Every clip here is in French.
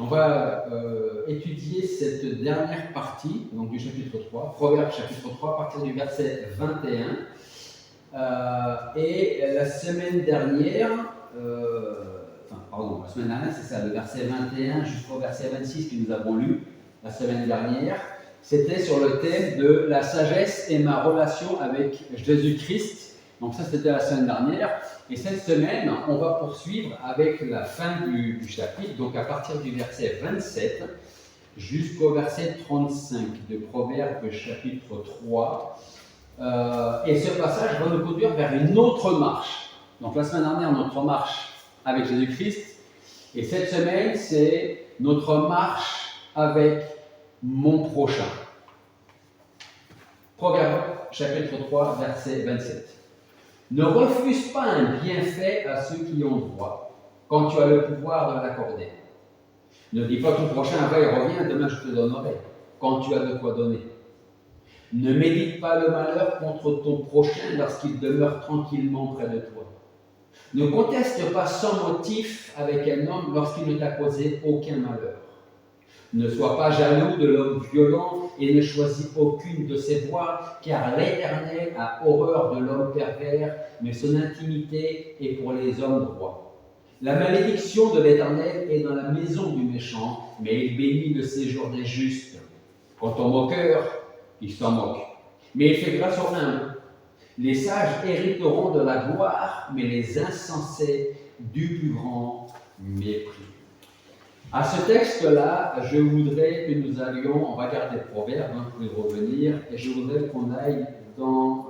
On va étudier cette dernière partie donc du chapitre 3, Proverbes chapitre 3, à partir du verset 21. Et la semaine dernière, la semaine dernière, c'est ça, le verset 21 jusqu'au verset 26 que nous avons lu la semaine dernière, c'était sur le thème de la sagesse et ma relation avec Jésus-Christ. Donc ça, c'était la semaine dernière. Et cette semaine, on va poursuivre avec la fin du chapitre, donc à partir du verset 27 jusqu'au verset 35 de Proverbes chapitre 3. Et ce passage va nous conduire vers une autre marche. Donc la semaine dernière, notre marche avec Jésus-Christ. Et cette semaine, c'est notre marche avec mon prochain. Proverbes chapitre 3, verset 27. Ne refuse pas un bienfait à ceux qui ont droit, quand tu as le pouvoir de l'accorder. Ne dis pas ton prochain, va et reviens, demain je te donnerai, quand tu as de quoi donner. Ne médite pas le malheur contre ton prochain lorsqu'il demeure tranquillement près de toi. Ne conteste pas sans motif avec un homme lorsqu'il ne t'a causé aucun malheur. Ne sois pas jaloux de l'homme violent et ne choisis aucune de ses voies, car l'Éternel a horreur de l'homme pervers, mais son intimité est pour les hommes droits. La malédiction de l'Éternel est dans la maison du méchant, mais il bénit le séjour des justes. Quant au moqueur, il s'en moque, mais il fait grâce aux humbles. Les sages hériteront de la gloire, mais les insensés du plus grand mépris. À ce texte-là, je voudrais que nous allions, on va garder le proverbe, pour y revenir, et je voudrais qu'on aille dans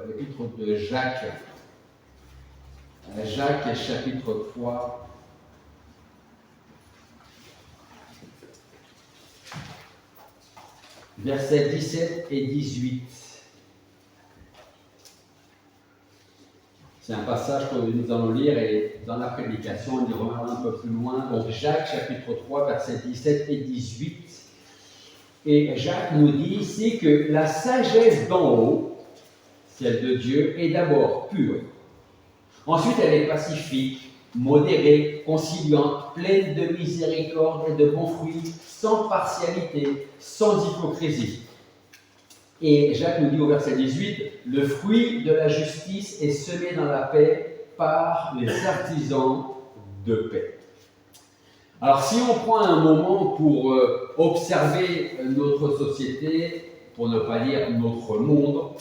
l'épître de Jacques. Jacques, chapitre 3. Versets 17 et 18. C'est un passage que nous allons lire et dans la prédication, on y reviendra un peu plus loin. Donc Jacques chapitre 3, versets 17 et 18. Et Jacques nous dit ici que la sagesse d'en haut, celle de Dieu, est d'abord pure. Ensuite, elle est pacifique, modérée, conciliante, pleine de miséricorde et de bons fruits, sans partialité, sans hypocrisie. Et Jacques nous dit au verset 18, « Le fruit de la justice est semé dans la paix par les artisans de paix. » Alors si on prend un moment pour observer notre société, pour ne pas dire notre monde,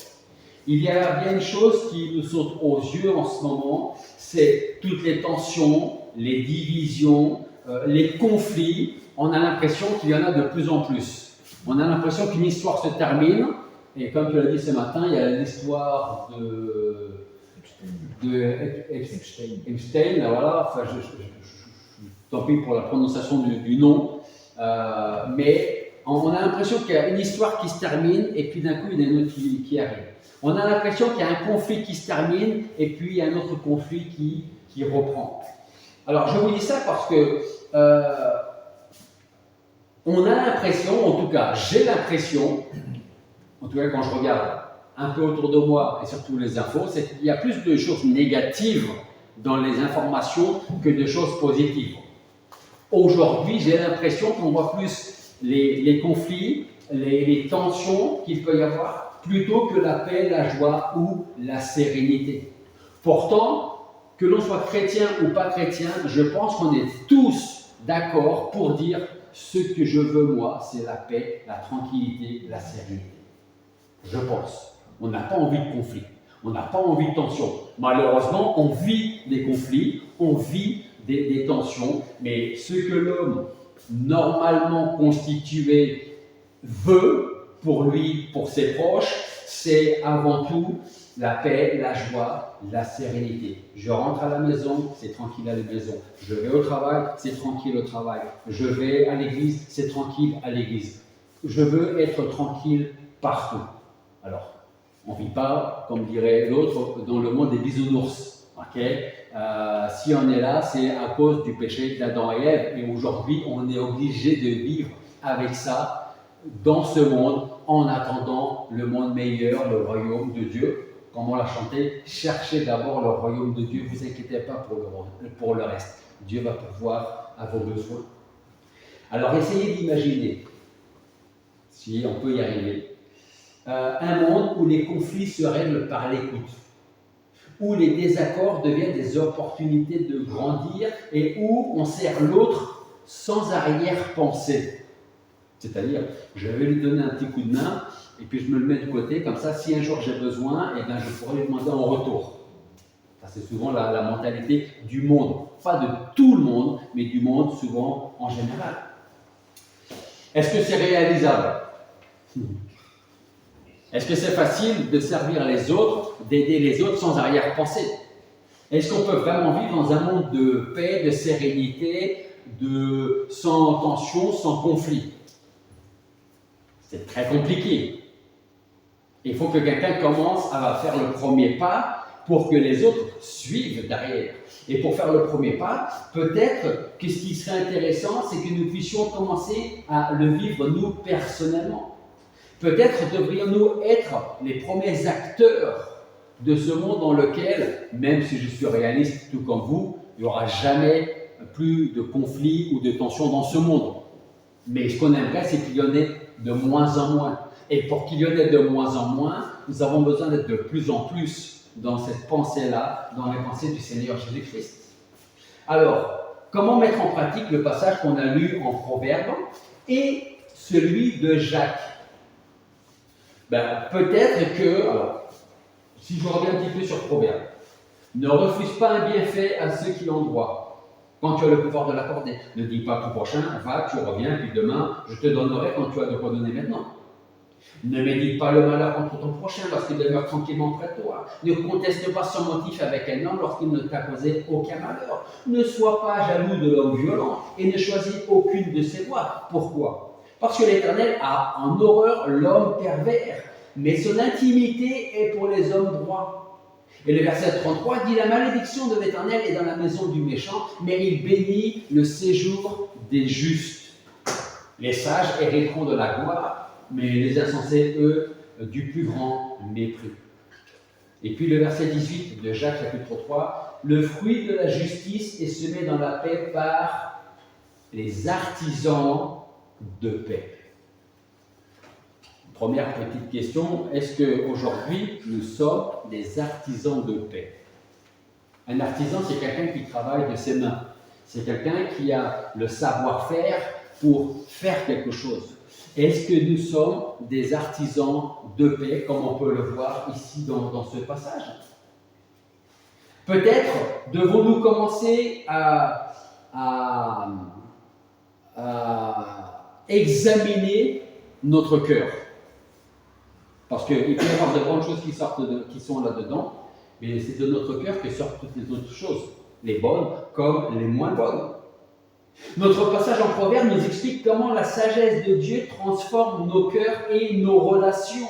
il y a bien une chose qui nous saute aux yeux en ce moment, c'est toutes les tensions, les divisions, les conflits. On a l'impression qu'il y en a de plus en plus. On a l'impression qu'une histoire se termine. Et comme tu l'as dit ce matin, il y a l'histoire de Epstein, voilà, enfin, tant pis pour la prononciation du nom, mais on a l'impression qu'il y a une histoire qui se termine et puis d'un coup il y en a une autre qui arrive. On a l'impression qu'il y a un conflit qui se termine et puis il y a un autre conflit qui reprend. Alors je vous dis ça parce que on a l'impression, en tout cas j'ai l'impression, en tout cas quand je regarde un peu autour de moi et surtout les infos, c'est qu'il y a plus de choses négatives dans les informations que de choses positives. Aujourd'hui, j'ai l'impression qu'on voit plus les conflits, les tensions qu'il peut y avoir, plutôt que la paix, la joie ou la sérénité. Pourtant, que l'on soit chrétien ou pas chrétien, je pense qu'on est tous d'accord pour dire ce que je veux moi, c'est la paix, la tranquillité, la sérénité. Je pense. On n'a pas envie de conflit. On n'a pas envie de tension. Malheureusement, on vit des conflits, on vit des tensions, mais ce que l'homme normalement constitué veut pour lui, pour ses proches, c'est avant tout la paix, la joie, la sérénité. Je rentre à la maison, c'est tranquille à la maison. Je vais au travail, c'est tranquille au travail. Je vais à l'église, c'est tranquille à l'église. Je veux être tranquille partout. Alors, on ne vit pas, comme dirait l'autre, dans le monde des bisounours. Okay, si on est là, c'est à cause du péché d'Adam et Ève. Et aujourd'hui, on est obligé de vivre avec ça dans ce monde, en attendant le monde meilleur, le royaume de Dieu. Comme on l'a chanté, cherchez d'abord le royaume de Dieu, ne vous inquiétez pas pour le reste. Dieu va pourvoir à vos besoins. Alors essayez d'imaginer, si on peut y arriver, un monde où les conflits se règlent par l'écoute, où les désaccords deviennent des opportunités de grandir et où on sert l'autre sans arrière-pensée. C'est-à-dire, je vais lui donner un petit coup de main et puis je me le mets de côté, comme ça, si un jour j'ai besoin, eh bien, je pourrai lui demander en retour. Ça, c'est souvent la mentalité du monde. Pas de tout le monde, mais du monde souvent en général. Est-ce que c'est réalisable? Est-ce que c'est facile de servir les autres, d'aider les autres sans arrière-pensée? Est-ce qu'on peut vraiment vivre dans un monde de paix, de sérénité, sans tension, sans conflit? C'est très compliqué. Il faut que quelqu'un commence à faire le premier pas pour que les autres suivent derrière. Et pour faire le premier pas, peut-être que ce qui serait intéressant, c'est que nous puissions commencer à le vivre nous personnellement. Peut-être devrions-nous être les premiers acteurs de ce monde dans lequel, même si je suis réaliste tout comme vous, il n'y aura jamais plus de conflits ou de tensions dans ce monde. Mais ce qu'on aimerait, c'est qu'il y en ait de moins en moins. Et pour qu'il y en ait de moins en moins, nous avons besoin d'être de plus en plus dans cette pensée-là, dans les pensées du Seigneur Jésus-Christ. Alors, comment mettre en pratique le passage qu'on a lu en Proverbes et celui de Jacques? Peut-être que, alors, si je reviens un petit peu sur Proverbes, ne refuse pas un bienfait à ceux qui l'ont droit, quand tu as le pouvoir de l'accorder. Ne dis pas tout prochain, va, tu reviens, puis demain, je te donnerai quand tu as de quoi donner maintenant. Ne médite pas le malheur contre ton prochain lorsqu'il demeure tranquillement près de toi. Ne conteste pas son motif avec un homme lorsqu'il ne t'a causé aucun malheur. Ne sois pas jaloux de l'homme violent et ne choisis aucune de ses voies. Pourquoi? Parce que l'Éternel a en horreur l'homme pervers, mais son intimité est pour les hommes droits. Et le verset 33 dit: la malédiction de l'Éternel est dans la maison du méchant, mais il bénit le séjour des justes. Les sages hériteront de la gloire, mais les insensés, eux, du plus grand mépris. Et puis le verset 18 de Jacques chapitre 3, le fruit de la justice est semé dans la paix par les artisans de paix. Première petite question, est-ce qu'aujourd'hui nous sommes des artisans de paix? Un artisan, c'est quelqu'un qui travaille de ses mains. C'est quelqu'un qui a le savoir-faire pour faire quelque chose. Est-ce que nous sommes des artisans de paix, comme on peut le voir ici dans ce passage? Peut-être devons-nous commencer à examiner notre cœur. Parce qu'il peut y avoir de grandes choses qui sont là-dedans, mais c'est de notre cœur que sortent toutes les autres choses, les bonnes comme les moins bonnes. Notre passage en Proverbe nous explique comment la sagesse de Dieu transforme nos cœurs et nos relations.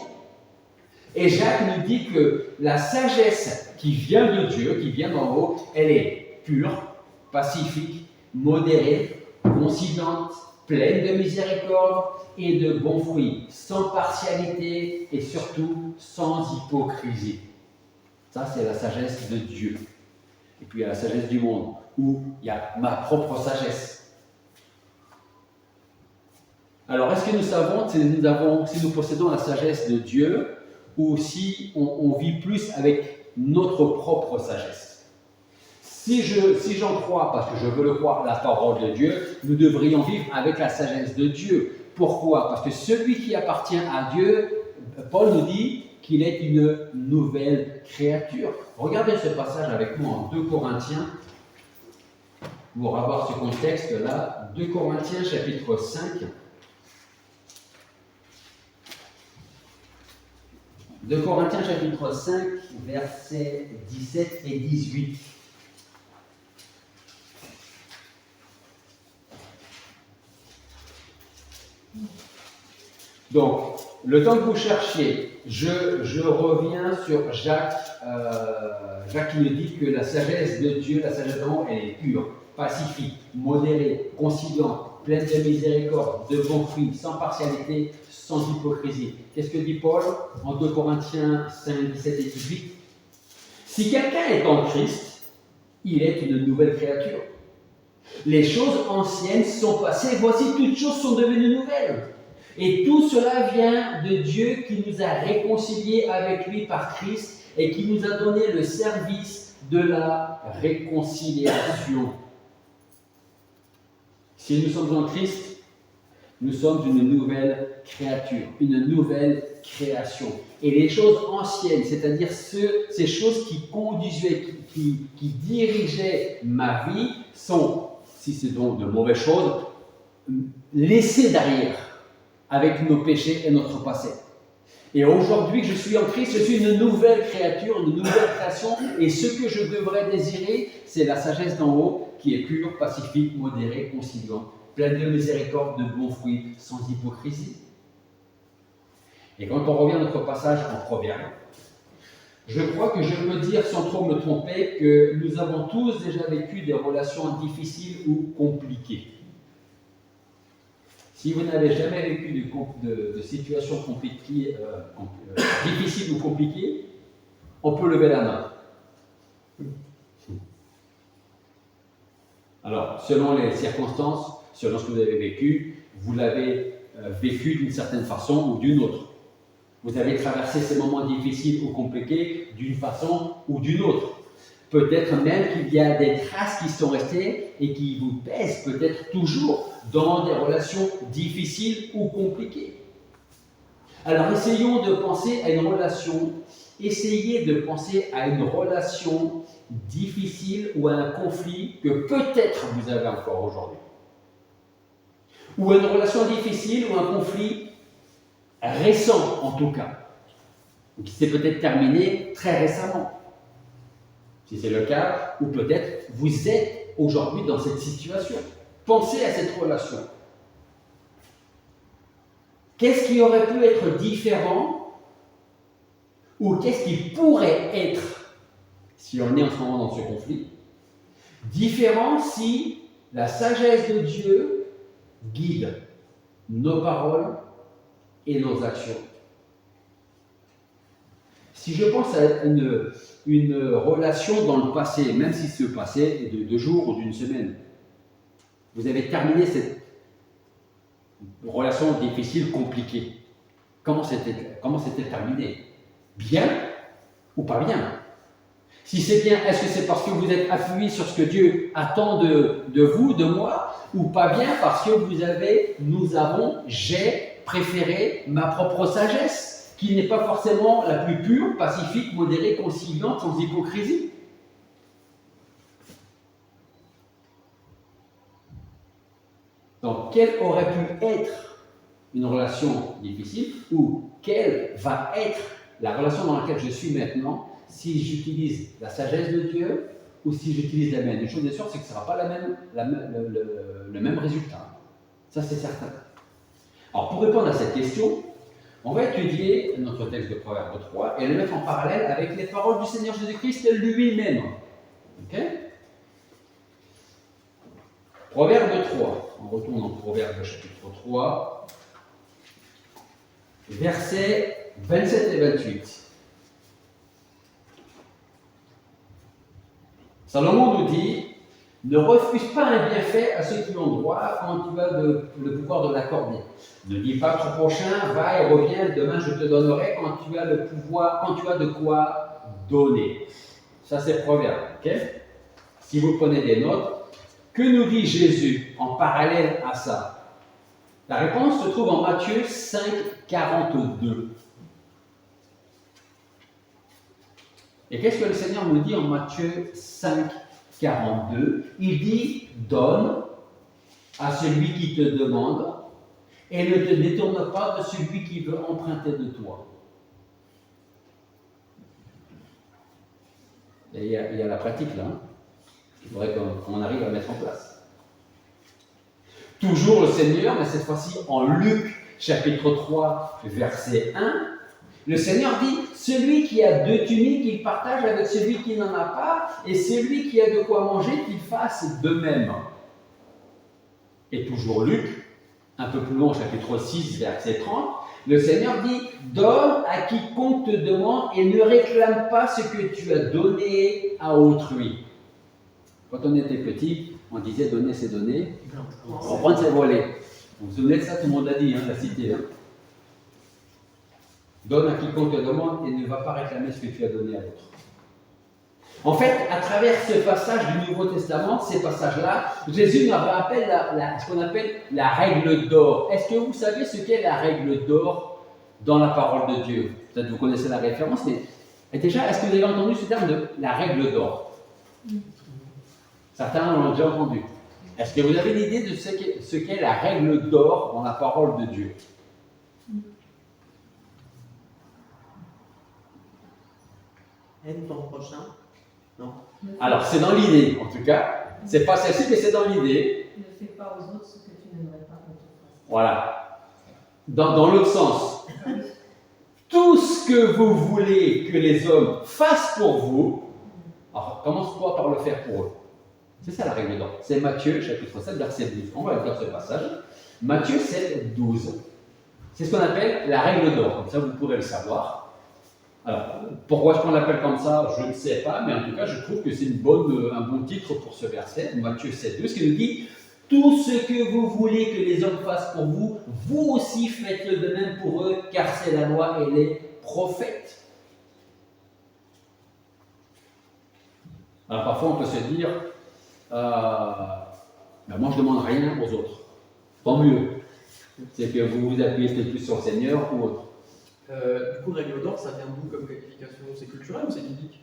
Et Jacques nous dit que la sagesse qui vient de Dieu, qui vient d'en haut, elle est pure, pacifique, modérée, conciliante, pleine de miséricorde et de bons fruits, sans partialité et surtout sans hypocrisie. Ça, c'est la sagesse de Dieu. Et puis il y a la sagesse du monde, où il y a ma propre sagesse. Alors, est-ce que nous savons si nous possédons la sagesse de Dieu ou si on vit plus avec notre propre sagesse? Si j'en crois, parce que je veux le croire, la parole de Dieu, nous devrions vivre avec la sagesse de Dieu. Pourquoi? Parce que celui qui appartient à Dieu, Paul nous dit qu'il est une nouvelle créature. Regardez ce passage avec moi en 2 Corinthiens, pour avoir ce contexte-là. 2 Corinthiens chapitre 5. 2 Corinthiens chapitre 5, versets 17 et 18. Donc, le temps que vous cherchiez, je reviens sur Jacques. Jacques qui nous dit que la sagesse de Dieu, la sagesse de l'homme, elle est pure, pacifique, modérée, conciliante, pleine de miséricorde, de bons fruits, sans partialité, sans hypocrisie. Qu'est-ce que dit Paul en 2 Corinthiens 5, 17 et 18? Si quelqu'un est en Christ, il est une nouvelle créature. Les choses anciennes sont passées, voici toutes choses sont devenues nouvelles. Et tout cela vient de Dieu qui nous a réconciliés avec lui par Christ et qui nous a donné le service de la réconciliation. Si nous sommes en Christ, nous sommes une nouvelle créature, une nouvelle création. Et les choses anciennes, c'est-à-dire ces choses qui conduisaient, qui dirigeaient ma vie, sont, si c'est donc de mauvaises choses, laissées derrière avec nos péchés et notre passé. Et aujourd'hui que je suis en Christ, je suis une nouvelle créature, une nouvelle création, et ce que je devrais désirer, c'est la sagesse d'en haut, qui est pure, pacifique, modérée, conciliante, pleine de miséricorde, de bons fruits, sans hypocrisie. Et quand on revient à notre passage en Proverbe, je crois que je peux dire sans trop me tromper que nous avons tous déjà vécu des relations difficiles ou compliquées. Si vous n'avez jamais vécu de situations compliquées, difficiles ou compliquées, on peut lever la main. Alors, selon les circonstances, selon ce que vous avez vécu, vous l'avez vécu d'une certaine façon ou d'une autre. Vous avez traversé ces moments difficiles ou compliqués d'une façon ou d'une autre. Peut-être même qu'il y a des traces qui sont restées et qui vous pèsent peut-être toujours dans des relations difficiles ou compliquées. Alors essayons de penser à une relation, essayez de penser à une relation difficile ou à un conflit que peut-être vous avez encore aujourd'hui. Ou à une relation difficile ou un conflit récent en tout cas, qui s'est peut-être terminé très récemment. Si c'est le cas, ou peut-être vous êtes aujourd'hui dans cette situation. Pensez à cette relation. Qu'est-ce qui aurait pu être différent ou qu'est-ce qui pourrait être, si on est en ce moment dans ce conflit, différent si la sagesse de Dieu guide nos paroles et nos actions. Si je pense à une relation dans le passé, même si ce passé est de 2 jours ou d'une semaine, vous avez terminé cette relation difficile, compliquée. Comment c'était terminé? Bien ou pas bien? Si c'est bien, est-ce que c'est parce que vous êtes appuyé sur ce que Dieu attend de vous, de moi, ou pas bien parce que j'ai préféré ma propre sagesse, qui n'est pas forcément la plus pure, pacifique, modérée, conciliante, sans hypocrisie. Donc, quelle aurait pu être une relation difficile ou quelle va être la relation dans laquelle je suis maintenant si j'utilise la sagesse de Dieu ou si j'utilise la mienne? Une chose est sûre, c'est que ce ne sera pas le même résultat. Ça, c'est certain. Alors, pour répondre à cette question, on va étudier notre texte de Proverbe 3 et le mettre en parallèle avec les paroles du Seigneur Jésus-Christ lui-même. Ok? Proverbe 3. On retourne dans Proverbe chapitre 3, versets 27 et 28. Salomon nous dit: ne refuse pas un bienfait à ceux qui ont droit quand tu as le pouvoir de l'accorder. Ne dis pas ton prochain, va et reviens, demain je te donnerai quand tu as le pouvoir, quand tu as de quoi donner. Ça c'est Proverbe, ok? Si vous prenez des notes, que nous dit Jésus en parallèle à ça? La réponse se trouve en Matthieu 5, 42. Et qu'est-ce que le Seigneur nous dit en Matthieu 5, 42? Il dit: donne à celui qui te demande et ne te détourne pas de celui qui veut emprunter de toi. Et il y a la pratique là. Il faudrait qu'on arrive à mettre en place. Toujours le Seigneur, mais cette fois-ci en Luc chapitre 3, verset 1, le Seigneur dit: celui qui a 2 tuniques, il partage avec celui qui n'en a pas, et celui qui a de quoi manger, qu'il fasse de même. Et toujours Luc, un peu plus long, chapitre 6, verset 30, le Seigneur dit: donne à quiconque te demande et ne réclame pas ce que tu as donné à autrui. Quand on était petit, on disait donner c'est donner, on prend c'est voler. Vous vous souvenez de ça, tout le monde l'a dit, hein, la cité. Hein. Donne à quiconque te demande et ne va pas réclamer ce que tu as donné à l'autre. En fait, à travers ce passage du Nouveau Testament, ces passages-là, Jésus nous rappelle ce qu'on appelle la règle d'or. Est-ce que vous savez ce qu'est la règle d'or dans la parole de Dieu? Peut-être que vous connaissez la référence, mais déjà, est-ce que vous avez entendu ce terme de la règle d'or? Certains l'ont déjà entendu. Est-ce que vous avez une idée de ce qu'est la règle d'or dans la parole de Dieu? Aime ton prochain. Non. Alors, c'est dans l'idée, en tout cas. C'est pas celle-ci, mais c'est dans l'idée. Ne fais pas aux autres ce que tu n'aimerais pas qu'on te fasse. Voilà. Dans l'autre sens, tout ce que vous voulez que les hommes fassent pour vous, alors commence-toi par le faire pour eux. C'est ça la règle d'or. C'est Matthieu, chapitre 7, verset 12. On va lire ce passage. Matthieu 7, 12. C'est ce qu'on appelle la règle d'or. Comme ça, vous pourrez le savoir. Alors, pourquoi est-ce qu'on l'appelle comme ça, je ne sais pas, mais en tout cas, je trouve que c'est un bon titre pour ce verset, Matthieu 7, 12, qui nous dit « Tout ce que vous voulez que les hommes fassent pour vous, vous aussi faites-le de même pour eux, car c'est la loi et les prophètes. » Alors, parfois, on peut se dire ben moi, je ne demande rien aux autres. Tant mieux. C'est que vous vous appuyez peut-être plus sur le Seigneur ou autre. Du coup, règle d'or, ça vient d'où comme qualification? C'est culturel ou c'est biblique?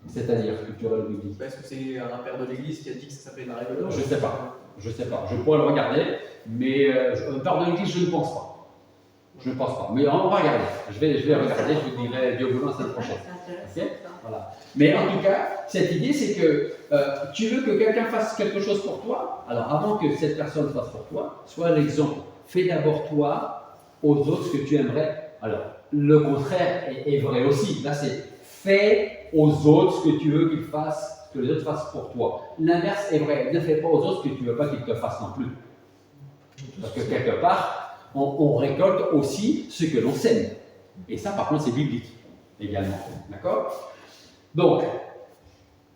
C'est-à-dire culturel biblique. Est-ce que c'est un père de l'église qui a dit que ça s'appelait la règle d'or? Je ne sais pas. Je ne sais pas. Je pourrais le regarder, mais père de l'église, je ne pense pas. Je ne pense pas. Mais on va regarder. Je vais regarder, je vous dirai Dieu voulant la semaine prochaine. Okay? Voilà. Mais en tout cas, cette idée, c'est que tu veux que quelqu'un fasse quelque chose pour toi. Alors, avant que cette personne fasse pour toi, sois l'exemple. Fais d'abord toi aux autres ce que tu aimerais. Alors, le contraire est vrai aussi. Là, c'est fais aux autres ce que tu veux qu'ils fassent, que les autres fassent pour toi. L'inverse est vrai. Ne fais pas aux autres ce que tu ne veux pas qu'ils te fassent non plus. Parce que quelque part, on récolte aussi ce que l'on sème. Et ça, par contre, c'est biblique également. D'accord? Donc,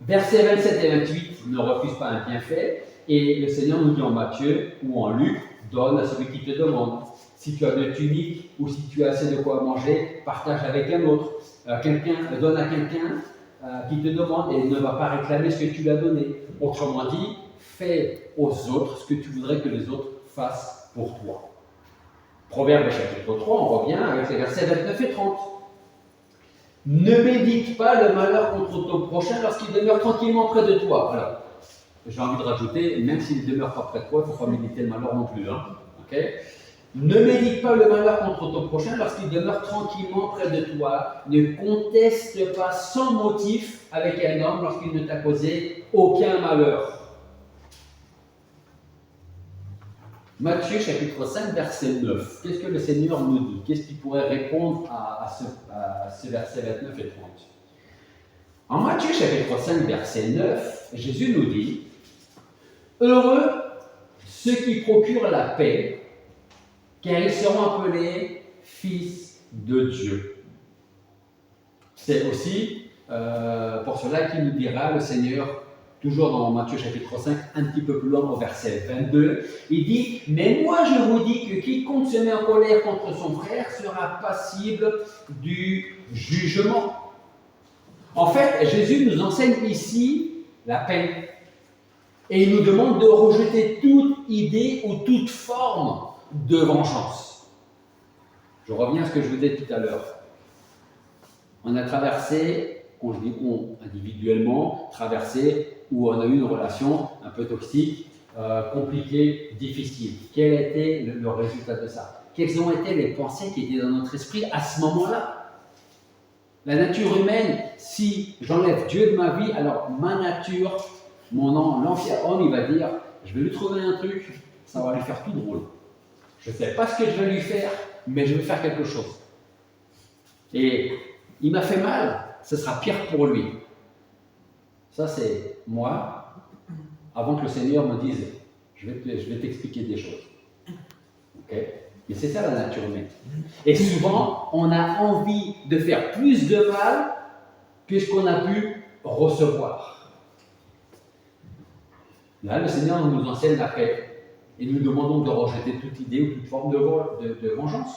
versets 27 et 28, ne refuse pas un bienfait. Et le Seigneur nous dit en Matthieu ou en Luc, donne à celui qui te demande. Si tu as de tuniques ou si tu as assez de quoi manger, partage avec un autre. Donne à quelqu'un qui te demande et ne va pas réclamer ce que tu lui as donné. Autrement dit, fais aux autres ce que tu voudrais que les autres fassent pour toi. Proverbe chapitre 3, on revient avec les versets 29 et 30. Ne médite pas le malheur contre ton prochain lorsqu'il demeure tranquillement près de toi. Alors, j'ai envie de rajouter, même s'il ne demeure pas près de toi, il ne faut pas méditer le malheur non plus. Hein. Okay? Ne médite pas le malheur contre ton prochain lorsqu'il demeure tranquillement près de toi. Ne conteste pas sans motif avec un homme lorsqu'il ne t'a causé aucun malheur. Matthieu chapitre 5, verset 9. Qu'est-ce que le Seigneur nous dit? Qu'est-ce qu'il pourrait répondre à ce verset 29 et 30? En Matthieu chapitre 5, verset 9, Jésus nous dit « Heureux ceux qui procurent la paix, car ils seront appelés fils de Dieu. » C'est aussi pour cela qu'il nous dira, le Seigneur, toujours dans Matthieu chapitre 5, un petit peu plus loin au verset 22, il dit « Mais moi je vous dis que quiconque se met en colère contre son frère sera passible du jugement. » En fait, Jésus nous enseigne ici la paix. Et il nous demande de rejeter toute idée ou toute forme de vengeance. Je reviens à ce que je vous disais tout à l'heure. On a traversé, quand je dis on, individuellement, traversé où on a eu une relation un peu toxique, compliquée, difficile. Quel était le résultat de ça? Quelles ont été les pensées qui étaient dans notre esprit à ce moment-là? La nature humaine, si j'enlève Dieu de ma vie, alors ma nature, l'ancien homme, il va dire, je vais lui trouver un truc, ça va lui faire tout drôle. Je ne sais pas ce que je vais lui faire, mais je vais faire quelque chose. Et il m'a fait mal, ce sera pire pour lui. Ça, c'est moi, avant que le Seigneur me dise, je vais t'expliquer des choses. Ok? Mais c'est ça la nature humaine. Et souvent, on a envie de faire plus de mal que ce qu'on a pu recevoir. Là, le Seigneur nous enseigne la paix. Et nous demandons de rejeter toute idée ou toute forme de vengeance.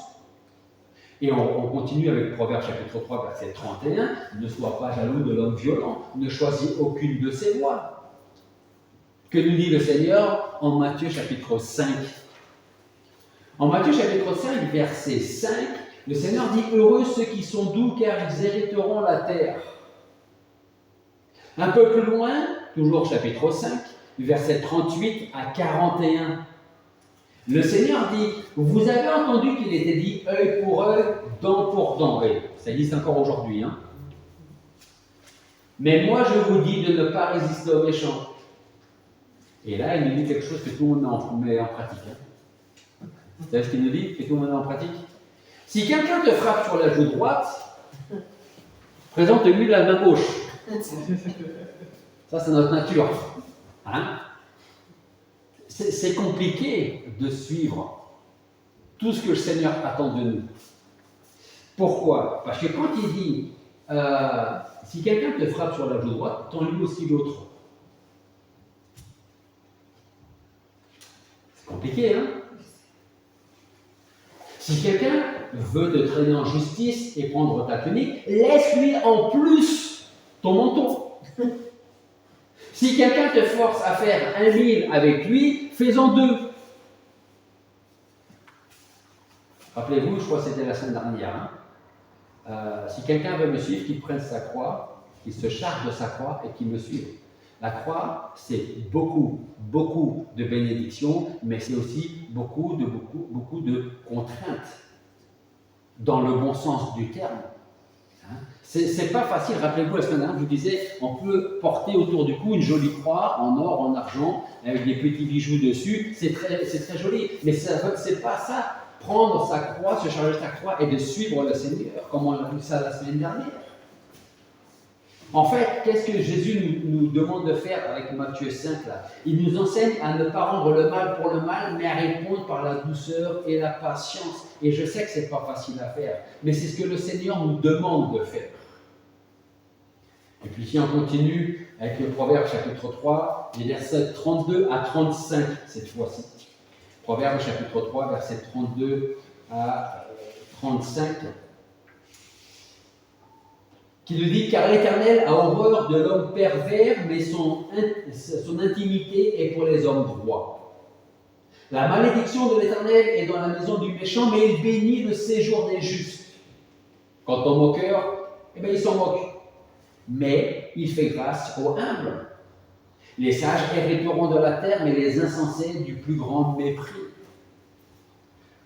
Et on continue avec Proverbes chapitre 3, verset 31. Ne sois pas jaloux de l'homme violent, ne choisis aucune de ses voies. Que nous dit le Seigneur en Matthieu chapitre 5? En Matthieu chapitre 5, verset 5, le Seigneur dit « Heureux ceux qui sont doux, car ils hériteront la terre. » Un peu plus loin, toujours chapitre 5, verset 38 à 41, le Seigneur dit « Vous avez entendu qu'il était dit œil pour œil, dent pour dent. » Et ça existe encore aujourd'hui. Hein. Mais moi, je vous dis de ne pas résister aux méchants. Et là, il nous dit quelque chose que tout le monde met en pratique. Hein. Vous savez ce qu'il nous dit, que tout le monde met en pratique? Si quelqu'un te frappe sur la joue droite, présente-lui la main gauche. Ça, c'est notre nature. Hein? C'est compliqué de suivre tout ce que le Seigneur attend de nous. Pourquoi? Parce que quand il dit si quelqu'un te frappe sur la joue droite, tends-lui aussi l'autre. C'est compliqué, hein? Si quelqu'un veut te traîner en justice et prendre ta tunique, laisse-lui en plus ton manteau. Si quelqu'un te force à faire 1 000 avec lui, fais-en 2. Rappelez-vous, je crois que c'était la semaine dernière. Hein. Si quelqu'un veut me suivre, qu'il prenne sa croix, qu'il se charge de sa croix et qu'il me suive. La croix, c'est beaucoup de bénédictions, mais c'est aussi beaucoup de contraintes, dans le bon sens du terme. Hein. C'est pas facile, rappelez-vous, la semaine dernière, je vous disais, on peut porter autour du cou une jolie croix en or, en argent, avec des petits bijoux dessus, c'est très joli, mais c'est pas ça, prendre sa croix, se charger de sa croix et de suivre le Seigneur, comme on a vu ça la semaine dernière. En fait, qu'est-ce que Jésus nous demande de faire avec Matthieu 5 là? Il nous enseigne à ne pas rendre le mal pour le mal, mais à répondre par la douceur et la patience. Et je sais que ce n'est pas facile à faire, mais c'est ce que le Seigneur nous demande de faire. Et puis si on continue avec le Proverbe chapitre 3, les versets 32 à 35 cette fois-ci. Proverbe chapitre 3, versets 32 à 35. Qui nous dit « Car l'Éternel a horreur de l'homme pervers, mais son intimité est pour les hommes droits. La malédiction de l'Éternel est dans la maison du méchant, mais il bénit le séjour des justes. Quant au moqueur, il s'en moque. Mais il fait grâce aux humbles. Les sages hériteront de la terre, mais les insensés du plus grand mépris. »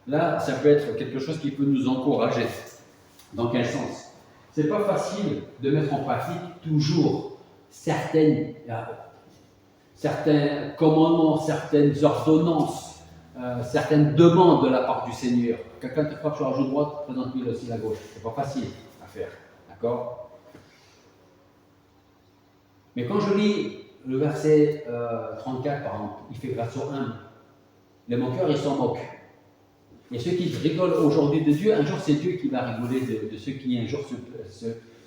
Là, ça peut être quelque chose qui peut nous encourager. Dans quel sens? C'est pas facile de mettre en pratique toujours certains commandements, certaines ordonnances, certaines demandes de la part du Seigneur. Quelqu'un te frappe sur la joue droite, présente-lui aussi la gauche. C'est pas facile à faire, d'accord? Mais quand je lis le verset 34, par exemple, il fait grâce aux humbles. Les moqueurs, ils s'en moquent. Et ceux qui rigolent aujourd'hui de Dieu, un jour c'est Dieu qui va rigoler de ceux qui un jour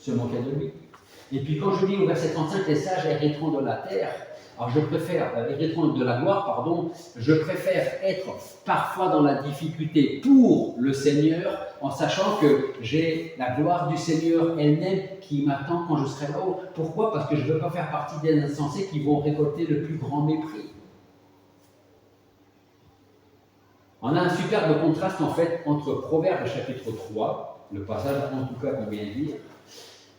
se moquaient de lui. Et puis quand je lis au verset 35, les sages hériteront de la terre, alors je préfère, hériteront de la gloire, pardon, je préfère être parfois dans la difficulté pour le Seigneur, en sachant que j'ai la gloire du Seigneur elle-même qui m'attend quand je serai là-haut. Pourquoi? Parce que je ne veux pas faire partie des insensés qui vont récolter le plus grand mépris. On a un superbe contraste en fait entre Proverbes chapitre 3, le passage en tout cas qu'on vient de lire,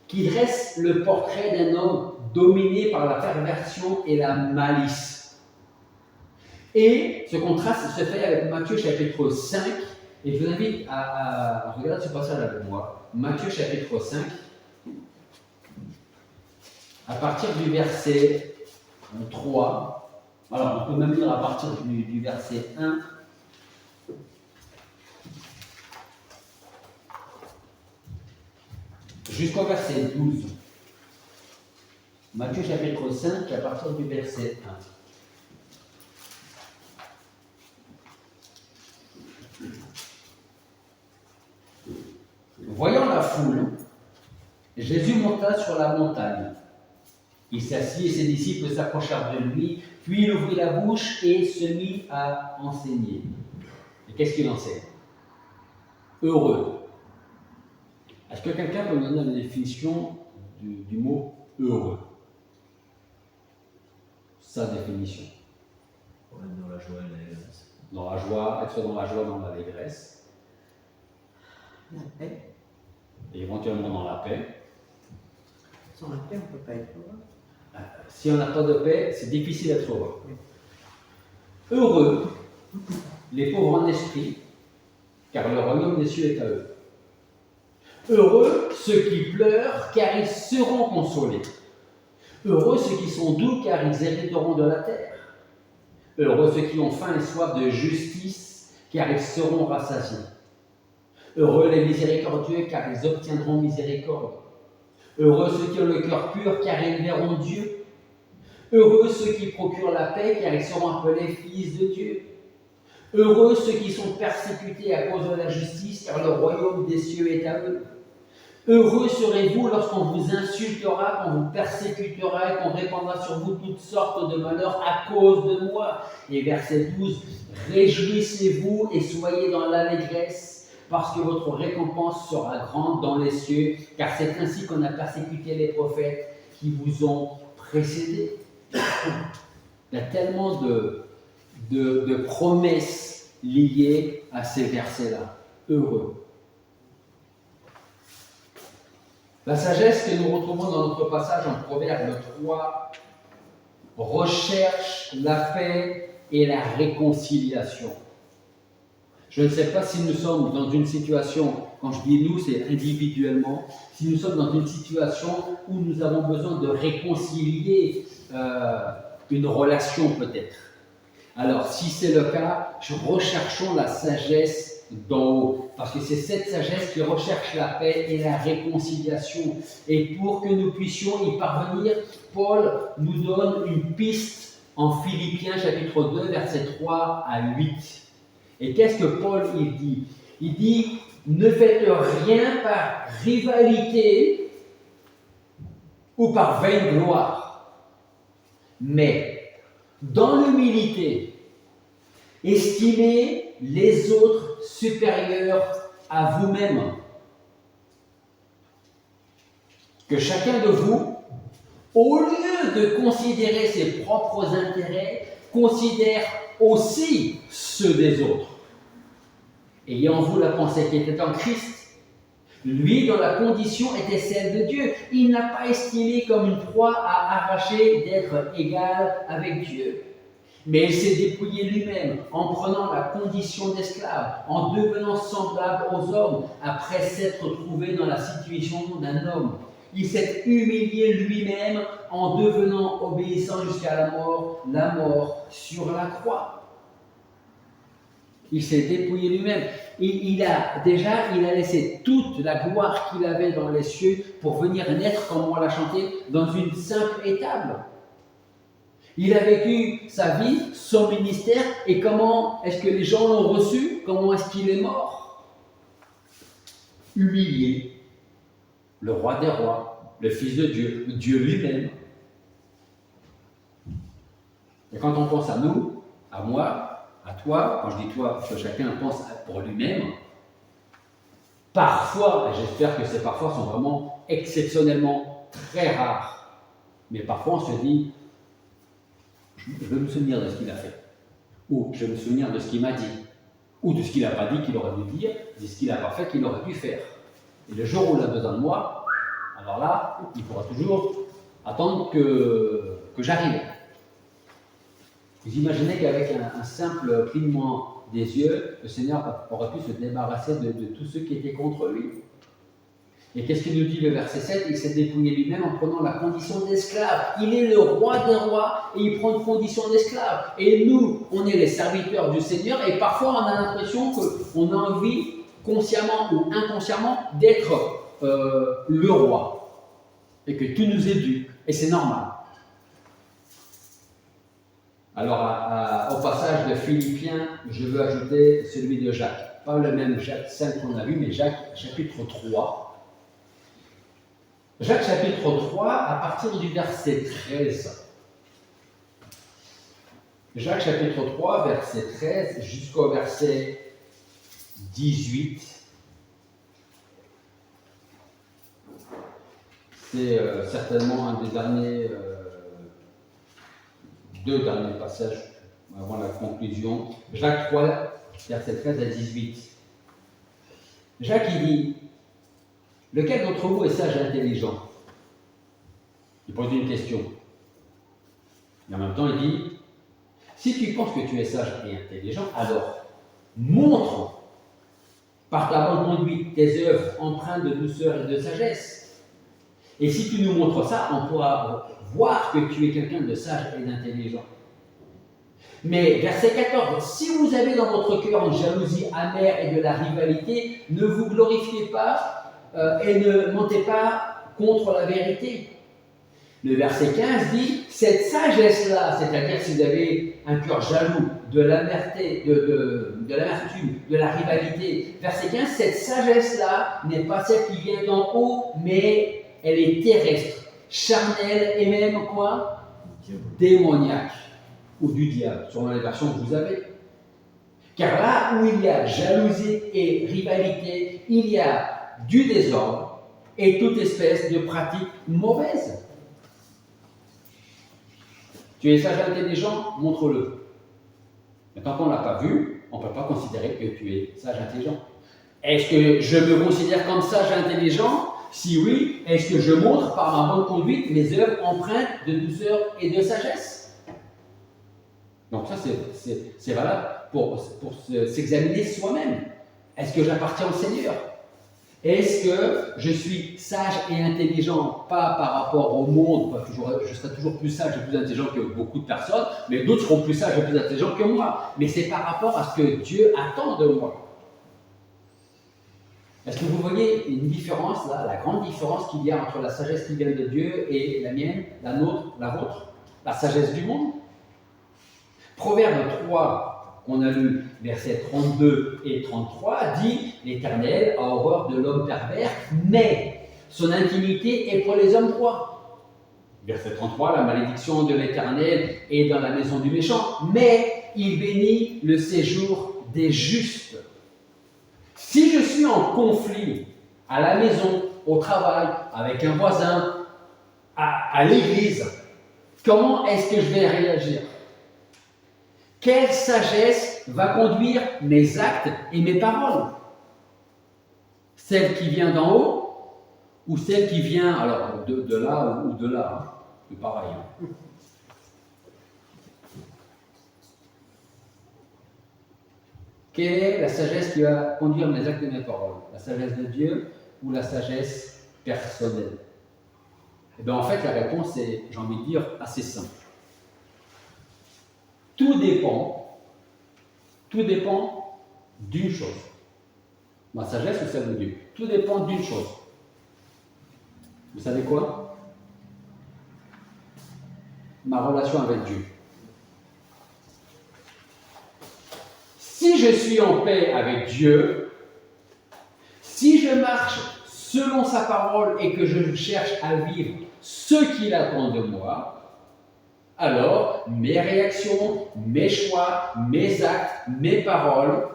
qui dresse le portrait d'un homme dominé par la perversion et la malice. Et ce contraste se fait avec Matthieu chapitre 5, et je vous invite à regarder ce passage avec moi. Matthieu chapitre 5, à partir du verset 3, alors on peut même lire à partir du verset 1, jusqu'au verset 12. Matthieu chapitre 5, à partir du verset 1. Voyant la foule, Jésus monta sur la montagne. Il s'assit et ses disciples s'approchèrent de lui, puis il ouvrit la bouche et se mit à enseigner. Et qu'est-ce qu'il enseigne? Heureux. Est-ce que quelqu'un peut me donner la définition du mot heureux? Sa définition. Pour être dans la joie et l'allégresse. Dans la joie, être dans la joie, dans l'allégresse. La paix. Et éventuellement dans la paix. Sans la paix, on ne peut pas être heureux. Si on n'a pas de paix, c'est difficile d'être heureux. Heureux, les pauvres en esprit, car le royaume des cieux est à eux. Heureux ceux qui pleurent, car ils seront consolés. Heureux ceux qui sont doux, car ils hériteront de la terre. Heureux ceux qui ont faim et soif de justice, car ils seront rassasiés. Heureux les miséricordieux, car ils obtiendront miséricorde. Heureux ceux qui ont le cœur pur, car ils verront Dieu. Heureux ceux qui procurent la paix, car ils seront appelés fils de Dieu. Heureux ceux qui sont persécutés à cause de la justice, car le royaume des cieux est à eux. Heureux serez-vous lorsqu'on vous insultera, qu'on vous persécutera et qu'on répandra sur vous toutes sortes de malheurs à cause de moi. Et verset 12, réjouissez-vous et soyez dans l'allégresse, parce que votre récompense sera grande dans les cieux, car c'est ainsi qu'on a persécuté les prophètes qui vous ont précédés. Il y a tellement de promesses liées à ces versets-là. Heureux. La sagesse que nous retrouvons dans notre passage en Proverbe 3 recherche la paix et la réconciliation. Je ne sais pas si nous sommes dans une situation, quand je dis nous, c'est individuellement, si nous sommes dans une situation où nous avons besoin de réconcilier une relation peut-être. Alors, si c'est le cas, recherchons la sagesse d'en haut, parce que c'est cette sagesse qui recherche la paix et la réconciliation. Et pour que nous puissions y parvenir, Paul nous donne une piste en Philippiens chapitre 2, versets 3 à 8. Et qu'est-ce que Paul il dit? Il dit, ne faites rien par rivalité ou par vaine gloire, mais dans l'humilité, estimez les autres supérieurs à vous-même. Que chacun de vous, au lieu de considérer ses propres intérêts, considère aussi ceux des autres. Ayant en vous la pensée qui était en Christ, lui, dont la condition était celle de Dieu, il n'a pas estimé comme une proie à arracher d'être égal avec Dieu. Mais il s'est dépouillé lui-même en prenant la condition d'esclave, en devenant semblable aux hommes, après s'être trouvé dans la situation d'un homme. Il s'est humilié lui-même en devenant obéissant jusqu'à la mort sur la croix. Il s'est dépouillé lui-même. Il a laissé toute la gloire qu'il avait dans les cieux pour venir naître, comme on l'a chanté, dans une simple étable. Il a vécu sa vie, son ministère, et comment est-ce que les gens l'ont reçu? Comment est-ce qu'il est mort? Humilié, le roi des rois, le Fils de Dieu, Dieu lui-même. Et quand on pense à nous, à moi, à toi, quand je dis toi, parce que chacun pense pour lui-même, parfois, et j'espère que ces parfois sont vraiment exceptionnellement très rares, mais parfois on se dit, je veux me souvenir de ce qu'il a fait, ou je veux me souvenir de ce qu'il m'a dit, ou de ce qu'il n'a pas dit qu'il aurait dû dire, de ce qu'il n'a pas fait qu'il aurait dû faire. Et le jour où il a besoin de moi, alors là, il pourra toujours attendre que j'arrive. Vous imaginez qu'avec un simple clignement des yeux, le Seigneur aurait pu se débarrasser de tous ceux qui étaient contre lui. Et qu'est-ce qu'il nous dit le verset 7? Il s'est dépouillé lui-même en prenant la condition d'esclave. Il est le roi des rois et il prend une condition d'esclave. Et nous, on est les serviteurs du Seigneur et parfois on a l'impression qu'on a envie, consciemment ou inconsciemment, d'être le roi. Et que tout nous est dû. Et c'est normal. Alors, au passage de Philippiens, je veux ajouter celui de Jacques. Pas le même Jacques 5 qu'on a vu, mais Jacques chapitre 3. Jacques chapitre 3, à partir du verset 13. Jacques chapitre 3, verset 13 jusqu'au verset 18. C'est certainement un des derniers, deux derniers passages avant la conclusion. Jacques 3, verset 13 à 18. Jacques, il dit, lequel d'entre vous est sage et intelligent? Il pose une question. Et en même temps, il dit, si tu penses que tu es sage et intelligent, alors montre par ta bonne conduite tes œuvres empreintes de douceur et de sagesse. Et si tu nous montres ça, on pourra voir que tu es quelqu'un de sage et d'intelligent. Mais verset 14, si vous avez dans votre cœur une jalousie amère et de la rivalité, ne vous glorifiez pas et ne mentez pas contre la vérité. Le verset 15 dit, cette sagesse-là, c'est-à-dire si vous avez un cœur jaloux, de l'amertume, de la rivalité, verset 15, cette sagesse-là n'est pas celle qui vient d'en haut, mais elle est terrestre, charnelle et même quoi? Démoniaque, ou du diable, selon les versions que vous avez. Car là où il y a jalousie et rivalité, il y a du désordre et toute espèce de pratique mauvaise. Tu es sage et intelligent, montre-le. Mais tant qu'on ne l'a pas vu, on ne peut pas considérer que tu es sage et intelligent. Est-ce que je me considère comme sage et intelligent? Si oui, est-ce que je montre par ma bonne conduite mes œuvres empreintes de douceur et de sagesse? Donc ça, c'est valable pour s'examiner soi-même. Est-ce que j'appartiens au Seigneur? Est-ce que je suis sage et intelligent, pas par rapport au monde, parce que je serai toujours plus sage et plus intelligent que beaucoup de personnes, mais d'autres seront plus sages et plus intelligents que moi. Mais c'est par rapport à ce que Dieu attend de moi. Est-ce que vous voyez une différence là, la grande différence qu'il y a entre la sagesse qui vient de Dieu et la mienne, la nôtre, la vôtre, la sagesse du monde? Proverbe 3, qu'on a lu, versets 32 et 33, dit « L'Éternel a horreur de l'homme pervers, mais son intimité est pour les hommes droits. » Verset 33, « La malédiction de l'Éternel est dans la maison du méchant, mais il bénit le séjour des justes. » Si je suis en conflit à la maison, au travail, avec un voisin, à l'église, comment est-ce que je vais réagir? Quelle sagesse va conduire mes actes et mes paroles? Celle qui vient d'en haut ou celle qui vient alors de là ou de là, hein? C'est pareil. Hein? Quelle est la sagesse qui va conduire mes actes et mes paroles? La sagesse de Dieu ou la sagesse personnelle? Et bien en fait la réponse est, j'ai envie de dire, assez simple. Tout dépend d'une chose. Ma sagesse ou celle de Dieu? Tout dépend d'une chose. Vous savez quoi? Ma relation avec Dieu. Si je suis en paix avec Dieu, si je marche selon sa parole et que je cherche à vivre ce qu'il attend de moi, alors mes réactions, mes choix, mes actes, mes paroles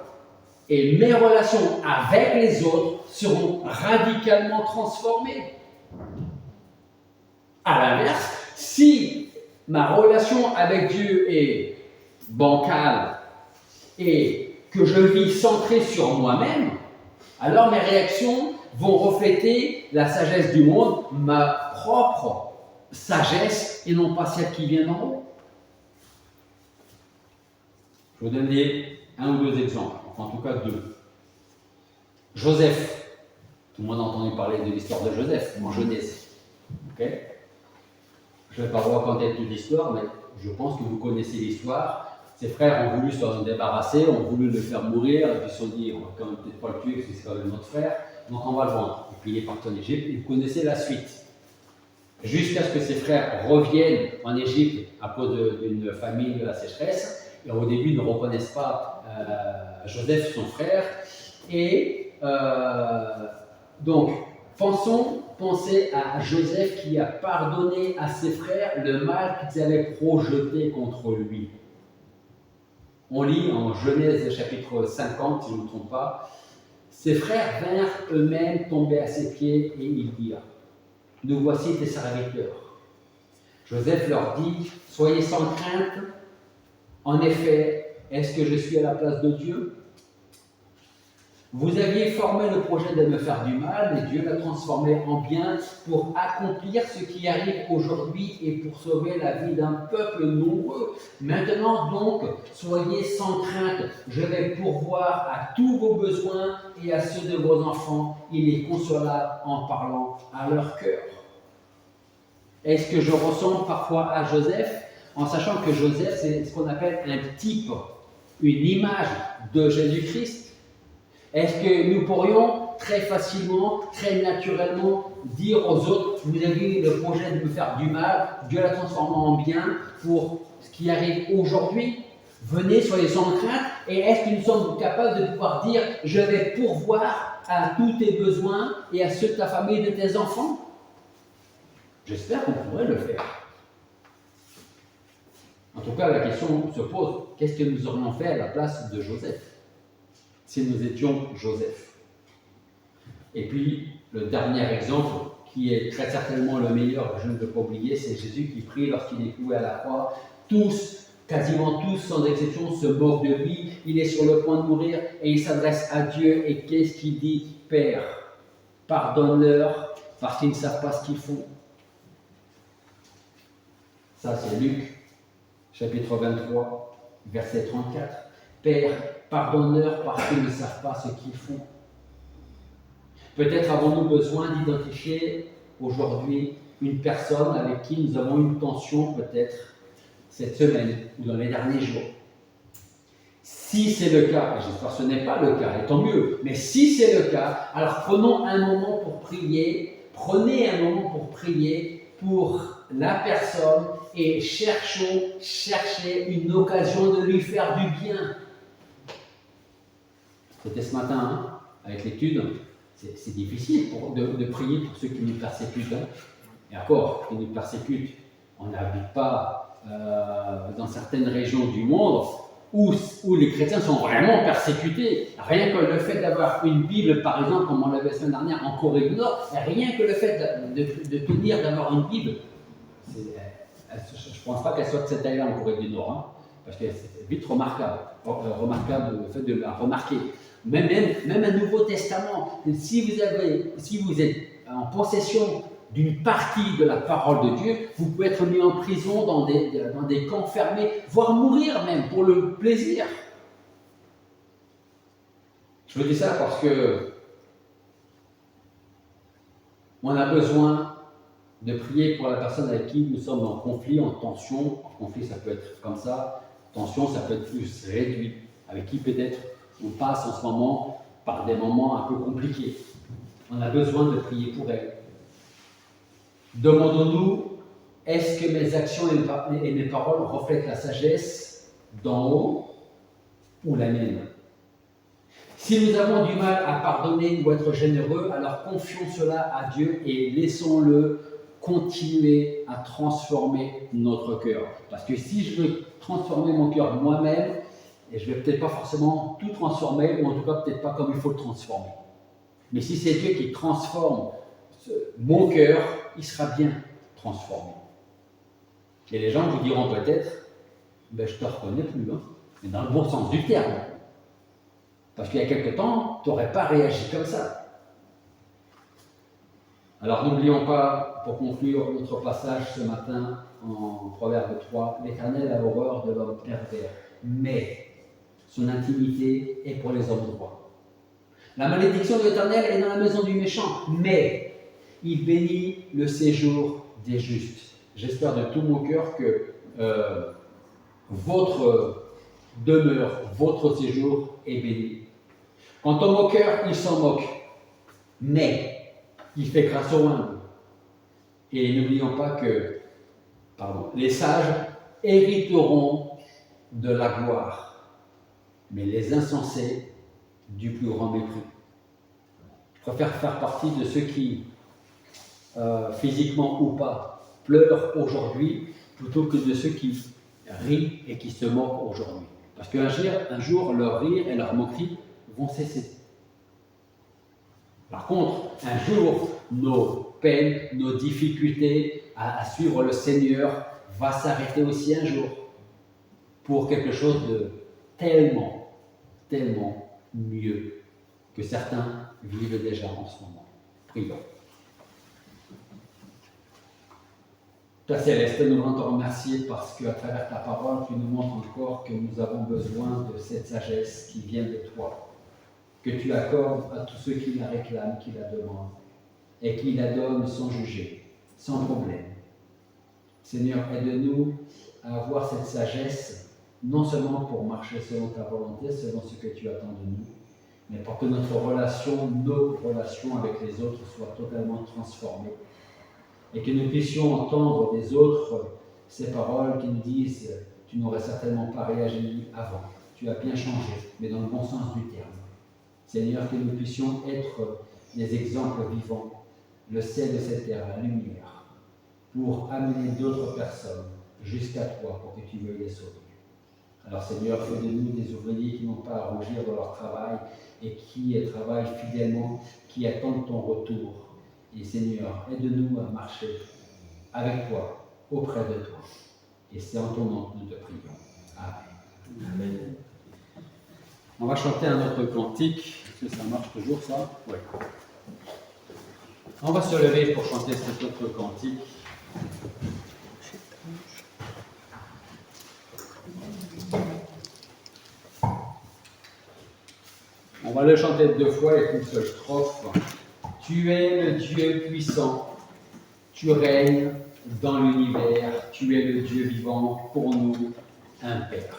et mes relations avec les autres seront radicalement transformées. À l'inverse, si ma relation avec Dieu est bancale et que je vis centré sur moi-même, alors mes réactions vont refléter la sagesse du monde, ma propre sagesse et non pas celle qui vient d'en haut. Je vais vous donner un ou deux exemples, enfin en tout cas deux. Joseph, tout le monde a entendu parler de l'histoire de Joseph en Genèse. Okay? Je ne vais pas vous raconter toute l'histoire, mais je pense que vous connaissez l'histoire. Ses frères ont voulu s'en débarrasser, ont voulu le faire mourir, et puis ils se sont dit, on va quand même peut-être pas le tuer parce que c'est quand même notre frère, donc on va le vendre. Et puis il est parti en Égypte, et vous connaissez la suite. Jusqu'à ce que ses frères reviennent en Égypte à cause d'une famine, de la sécheresse, et au début ils ne reconnaissent pas Joseph, son frère, et donc Pensez à Joseph qui a pardonné à ses frères le mal qu'ils avaient projeté contre lui. On lit en Genèse chapitre 50, si je ne me trompe pas, ses frères vinrent eux-mêmes tomber à ses pieds et ils dirent, « Nous voici tes serviteurs. » Joseph leur dit, « Soyez sans crainte, en effet, est-ce que je suis à la place de Dieu ? Vous aviez formé le projet de me faire du mal, mais Dieu l'a transformé en bien pour accomplir ce qui arrive aujourd'hui et pour sauver la vie d'un peuple nombreux. Maintenant donc, soyez sans crainte, je vais pourvoir à tous vos besoins et à ceux de vos enfants. Il est consolable en parlant à leur cœur. » Est-ce que je ressemble parfois à Joseph, en sachant que Joseph, c'est ce qu'on appelle un type, une image de Jésus-Christ? Est-ce que nous pourrions très facilement, très naturellement dire aux autres, vous avez le projet de me faire du mal, Dieu l'a transformé en bien pour ce qui arrive aujourd'hui? Venez, soyez sans crainte. Et est-ce que nous sommes capables de pouvoir dire, je vais pourvoir à tous tes besoins et à ceux de ta famille et de tes enfants? J'espère qu'on pourrait le faire. En tout cas, la question se pose, qu'est-ce que nous aurions fait à la place de Joseph si nous étions Joseph? Et puis, le dernier exemple, qui est très certainement le meilleur, je ne peux pas oublier, c'est Jésus qui prie lorsqu'il est cloué à la croix. Tous, quasiment tous, sans exception, se moquent de lui. Il est sur le point de mourir et il s'adresse à Dieu. Et qu'est-ce qu'il dit? Père, pardonne-leur parce qu'ils ne savent pas ce qu'ils font. Ça, c'est Luc, chapitre 23, verset 34. Père, pardonne-leur parce qu'ils ne savent pas ce qu'ils font. Peut-être avons-nous besoin d'identifier aujourd'hui une personne avec qui nous avons une tension, peut-être cette semaine ou dans les derniers jours. Si c'est le cas, et j'espère que ce n'est pas le cas, et tant mieux, mais si c'est le cas, alors prenons un moment pour prier, prenez un moment pour prier pour la personne et cherchez une occasion de lui faire du bien. C'était ce matin, hein, avec l'étude, c'est difficile de prier pour ceux qui nous persécutent. Hein. Et encore, qui nous persécutent, on n'habite pas dans certaines régions du monde où les chrétiens sont vraiment persécutés. Rien que le fait d'avoir une Bible, par exemple, comme on l'avait la semaine dernière en Corée du Nord, rien que le fait de tenir, d'avoir une Bible, je ne pense pas qu'elle soit de cette taille-là en Corée du Nord, hein, parce que c'est vite remarquable le fait de la remarquer. Même un Nouveau Testament, si vous êtes en possession d'une partie de la parole de Dieu, vous pouvez être mis en prison dans des camps fermés, voire mourir même pour le plaisir. Je vous dis ça parce que on a besoin de prier pour la personne avec qui nous sommes en conflit, en tension. En conflit, ça peut être comme ça. Tension, ça peut être plus réduit. Avec qui peut-être on passe en ce moment par des moments un peu compliqués. On a besoin de prier pour elle. Demandons-nous, est-ce que mes actions et mes paroles reflètent la sagesse d'en haut ou la mienne? Si nous avons du mal à pardonner ou être généreux, alors confions cela à Dieu et laissons-le continuer à transformer notre cœur. Parce que si je veux transformer mon cœur moi-même, et je ne vais peut-être pas forcément tout transformer, ou en tout cas peut-être pas comme il faut le transformer. Mais si c'est Dieu qui transforme mon cœur, il sera bien transformé. Et les gens vous diront peut-être, ben, je ne te reconnais plus, hein, mais dans le bon sens du terme. Parce qu'il y a quelque temps, tu n'aurais pas réagi comme ça. Alors n'oublions pas, pour conclure notre passage ce matin en Proverbe 3, l'Éternel a horreur de l'homme pervers, mais son intimité est pour les hommes droits. La malédiction de l'Éternel est dans la maison du méchant, mais il bénit le séjour des justes. J'espère de tout mon cœur que votre demeure, votre séjour est béni. Quant au moqueur, il s'en moque, mais il fait grâce au humble. Et n'oublions pas que les sages hériteront de la gloire, mais les insensés du plus grand mépris. Je préfère faire partie de ceux qui, physiquement ou pas, pleurent aujourd'hui, plutôt que de ceux qui rient et qui se moquent aujourd'hui. Parce qu'un jour, leur rire et leur moquerie vont cesser. Par contre, un jour, nos peines, nos difficultés à suivre le Seigneur va s'arrêter aussi un jour pour quelque chose de tellement, tellement mieux que certains vivent déjà en ce moment. Prions. Père Céleste, nous voulons te remercier parce qu'à travers ta parole, tu nous montres encore que nous avons besoin de cette sagesse qui vient de toi, que tu accordes à tous ceux qui la réclament, qui la demandent, et qui la donnent sans juger, sans problème. Seigneur, aide-nous à avoir cette sagesse, non seulement pour marcher selon ta volonté, selon ce que tu attends de nous, mais pour que nos relations avec les autres soient totalement transformées, et que nous puissions entendre des autres ces paroles qui nous disent « Tu n'aurais certainement pas réagi avant, tu as bien changé, mais dans le bon sens du terme ». Seigneur, que nous puissions être des exemples vivants, le sel de cette terre, la lumière, pour amener d'autres personnes jusqu'à toi, pour que tu veuilles les sauver. Alors Seigneur, fais de nous des ouvriers qui n'ont pas à rougir de leur travail et qui travaillent fidèlement, qui attendent ton retour. Et Seigneur, aide-nous à marcher avec toi, auprès de toi. Et c'est en ton nom que nous te prions. Amen. Amen. On va chanter un autre cantique. Est-ce que ça marche toujours, ça? Oui. On va se lever pour chanter cet autre cantique. On va le chanter 2 fois et une seule strophe. Tu es le Dieu puissant, tu règnes dans l'univers, tu es le Dieu vivant pour nous, un Père.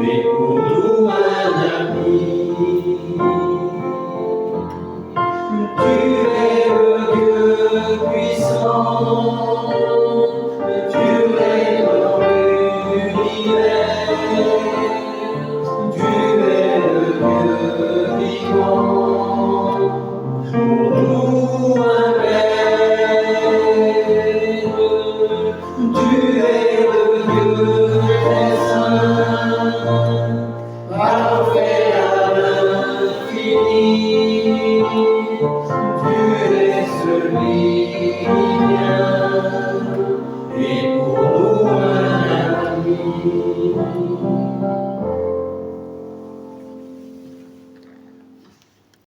Et pour nous un ami.